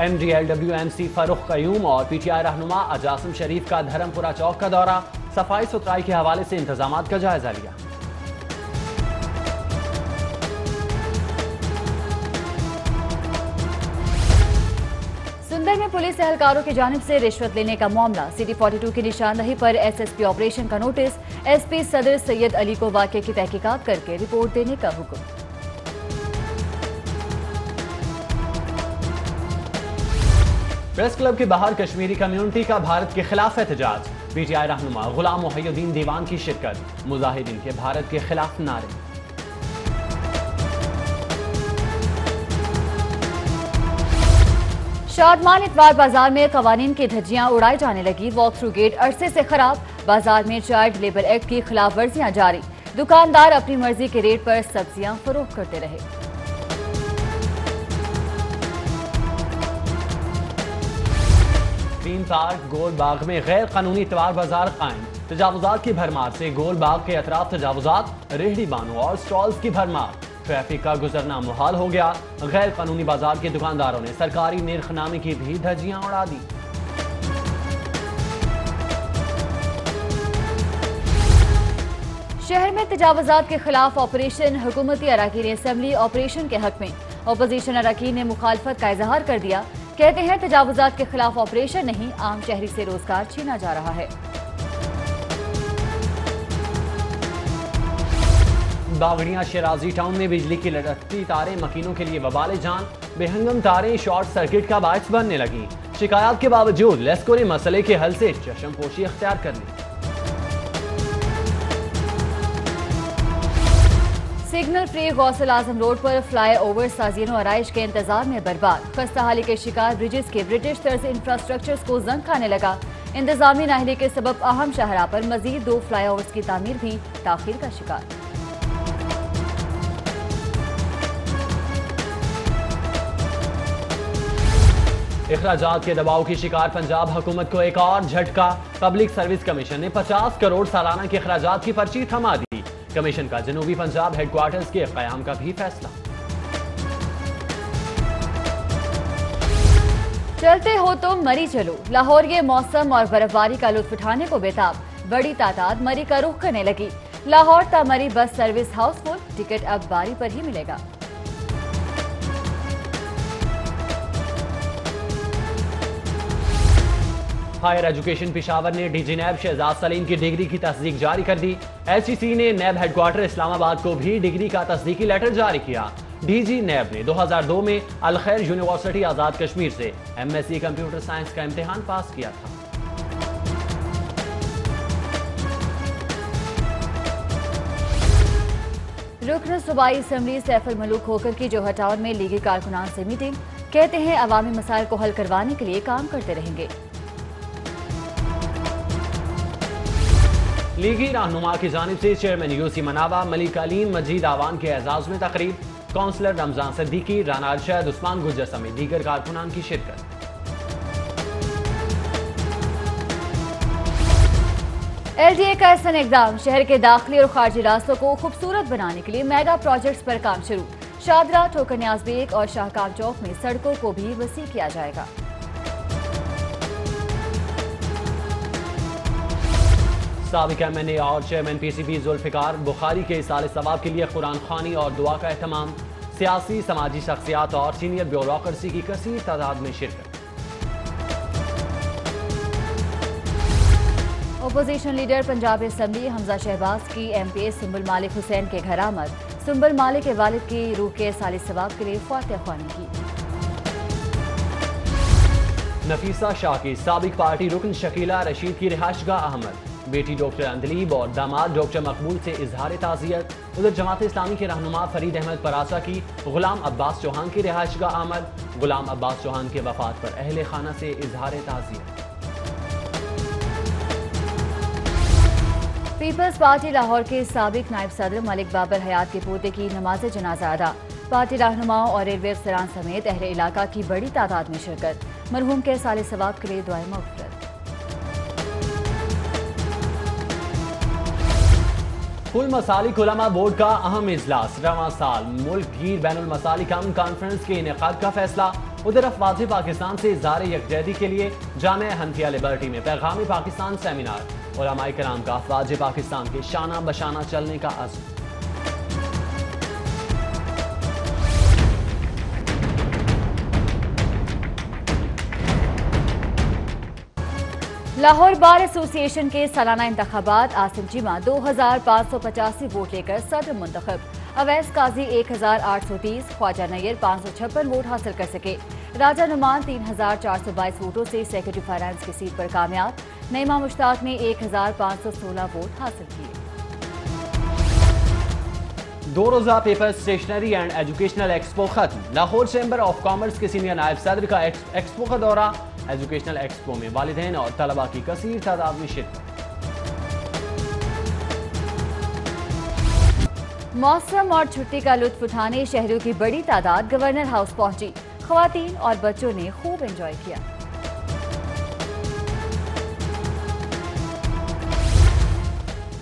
MDLWMC فاروق قیوم اور PTI رہنما اجاسم شریف کا دھرم پورہ چوک کا دورہ، صفائی ستھرائی کے حوالے سے انتظامات کا جائزہ لیا۔ سندر میں پولیس اہلکاروں کی جانب سے رشوت لینے کا معاملہ، City 42 کی نشاندہی پر SSP آپریشن کا نوٹس، SP صدر سید علی کو واقعے کی تحقیقات کر کے رپورٹ دینے کا حکم۔ پریس کلب کے باہر کشمیری کمیونٹی کا بھارت کے خلاف احتجاج، PTI رہنما غلام محی الدین دیوان کی شرکت، مظاہرین کے بھارت کے خلاف نعرے۔ شادمان اتوار بازار میں قوانین کی دھجیاں اڑائی جانے لگی، واک تھرو گیٹ عرصے سے خراب، بازار میں چائلڈ لیبر ایکٹ کی خلاف ورزیاں جاری، دکاندار اپنی مرضی کے ریٹ پر سبزیاں فروخت کرتے رہے۔ گرین پارک گول باغ میں غیر قانونی اتوار بازار قائم، تجاوزات کی بھرمار سے گول باغ کے اطراف تجاوزات، ریہڑی بانوں اور سٹالز کی بھرمار، ٹریفک کا گزرنا محال ہو گیا، غیر قانونی بازار کے دکانداروں نے سرکاری نرخ نامے کی بھی دھجیاں اڑا دی۔ شہر میں تجاوزات کے خلاف آپریشن، حکومتی اراکین اسمبلی آپریشن کے حق میں، اپوزیشن اراکین نے مخالفت کا اظہار کر دیا، کہتے ہیں تجاوزات کے خلاف آپریشن نہیں، عام شہری سے روزگار چھینا جا رہا ہے۔ باغڑیاں شیرازی ٹاؤن میں بجلی کی لٹکتی تاریں مکینوں کے لیے وبال جان، بے ہنگم تاریں شارٹ سرکٹ کا باعث بننے لگیں، شکایات کے باوجود لیسکو نے مسئلے کے حل سے چشم پوشی اختیار کر لی۔ سگنل فری غوث اعظم روڈ پر فلائی اوور سازین و آرائش کے انتظام میں برباد، خستہ حالی کے شکار بریجز کے برٹش طرز انفراسٹرکچرز کو زنگ کھانے لگا، انتظامی نااہلی کے سبب اہم شاہراہ پر مزید 2 فلائی اوورز کی تعمیر بھی تاخیر کا شکار۔ اخراجات کے دباؤ کی شکار پنجاب حکومت کو ایک اور جھٹکا، پبلک سروس کمیشن نے 50 کروڑ سالانہ کے اخراجات کی پرچی تھما دی، کمیشن کا جنوبی پنجاب ہیڈ کوارٹرز کے قیام کا بھی فیصلہ۔ چلتے ہو تو مری چلو، لاہور یہ موسم اور برفباری کا لطف اٹھانے کو بےتاب، بڑی تعداد مری کا رخ کرنے لگی، لاہور تا مری bus service house full, ticket اب باری پر ہی ملے گا۔ ہائر ایجوکیشن پشاور نے DG نیب شہزاد سلیم کی ڈگری کی تصدیق جاری کر دی، HEC نے نیب ہیڈ کوارٹر اسلام آباد کو بھی ڈگری کا تصدیقی لیٹر جاری کیا۔ DG نیب نے 2002 میں الخیر یونیورسٹی آزاد کشمیر سے MSc کمپیوٹر سائنس کا امتحان پاس کیا تھا۔ رکن صوبائی اسمبلی سیف الملوک کھوکھر کی جوہر ٹاؤن میں لیگی کارکنان سے میٹنگ، کہتے ہیں عوامی مسائل کو حل کروانے کے لیے کام کرتے رہیں گے۔ لیگی رہنما کی جانب سے چیئرمین UC منابع ملک علیم مجید آوان کے اعزاز میں تقریب، کونسلر رمضان صدیقی، رانا ارشد، عثمان گجر سمیت دیگر کارکنان کی شرکت۔ LDA کا احسن اقدام، شہر کے داخلی اور خارجی راستوں کو خوبصورت بنانے کے لیے میگا پروجیکٹس پر کام شروع، شادرہ، ٹھوکر نیاز بیگ اور شاہکام چوک میں سڑکوں کو بھی وسیع کیا جائے گا۔ سابق MNA اور چیئرمین PCB ذوالفقار بخاری کے ایصال ثواب کے لیے قرآن خوانی اور دعا کا اہتمام، سیاسی سماجی شخصیات اور سینئر بیوروکریسی کی کثیر تعداد میں شرکت۔ اپوزیشن لیڈر پنجاب اسمبلی حمزہ شہباز کی MPA سنبل مالک حسین کے گھر آمد، سنبل مالک کے والد کی روح کے ایصال ثواب کے لیے فاتح خوانی کی۔ نفیسہ شاہ کی سابق پارٹی رکن شکیلہ رشید کی رہائش گاہ احمد، بیٹی ڈاکٹر اندلیب اور داماد ڈاکٹر مقبول سے اظہار تعزیت۔ ادھر جماعت اسلامی کے رہنما فرید احمد پراسا کی غلام عباس چوہان کی رہائش گاہ آمد، غلام عباس چوہان کے وفات پر اہل خانہ سے اظہار تعزیت۔ پیپلز پارٹی لاہور کے سابق نائب صدر ملک بابر حیات کے پوتے کی نماز جنازہ ادا، پارٹی رہنماؤں اور ریلوے افسران سمیت اہل علاقہ کی بڑی تعداد میں شرکت، مرحوم کے ایصال ثواب کے لیے دعائے مغفرت۔ کل مسالک علماء بورڈ کا اہم اجلاس، رواں سال ملک گیر بین المسالک امن کانفرنس کے انعقاد کا فیصلہ، ادھر افواج پاکستان سے اظہار یکجہتی کے لیے جامعہ حنفیہ لبرٹی میں پیغام پاکستان سیمینار، علماء کرام کا افواج پاکستان کے شانہ بشانہ چلنے کا عزم۔ لاہور بار ایسوسی ایشن کے سالانہ انتخابات، عاصم چیمہ 2585 ووٹ لے کر صدر منتخب، اویس قاضی 1830، خواجہ نیر 556 ووٹ حاصل کر سکے، راجہ نعمان 3422 ووٹوں سے سیکرٹری فائنانس کی سیٹ پر کامیاب، نعیمہ مشتاق نے 1516 ووٹ حاصل کیے۔ 2 روزہ paper stationery and educational expo ختم، لاہور چیمبر آف کامرس کے سینئر نائب صدر کا ایکسپو کا دورہ، ایجوکیشنل ایکسپو میں والدین اور طلباء کی کثیر تعداد میں شرکت۔ موسم اور چھٹی کا لطف اٹھانے شہریوں کی بڑی تعداد گورنر ہاؤس پہنچی، خواتین اور بچوں نے خوب انجوائے کیا۔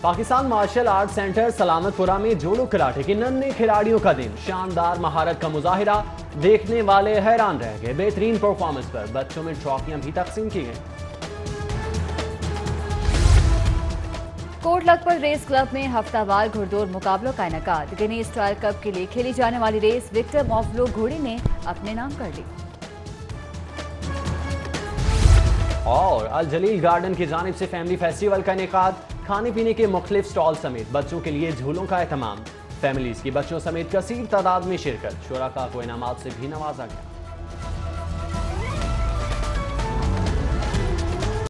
پاکستان مارشل آرٹ سینٹر سلامت پورہ میں جوڈو کراٹے کے ننھے کھلاڑیوں کا دن، شاندار مہارت کا مظاہرہ، دیکھنے والے حیران رہ گئے، بہترین پرفارمنس پر بچوں میں ٹرافیاں بھی تقسیم کی گئیں۔ کوٹ لکھپت ریس کلب میں ہفتہ وار گھڑدور مقابلوں کا انعقاد، گنی اسٹائل کپ کے لیے کھیلی جانے والی ریس وکٹم آف لو گھوڑی نے اپنے نام کر لی۔ اور الجلیل گارڈن کی جانب سے فیملی فیسٹیول کا انعقاد، کھانے پینے کے مختلف سٹال سمیت بچوں کے لیے جھولوں کا اہتمام، فیملیز کی بچوں سمیت کثیر تعداد میں شرکت، شرکاء کو انعامات سے بھی نوازا گیا۔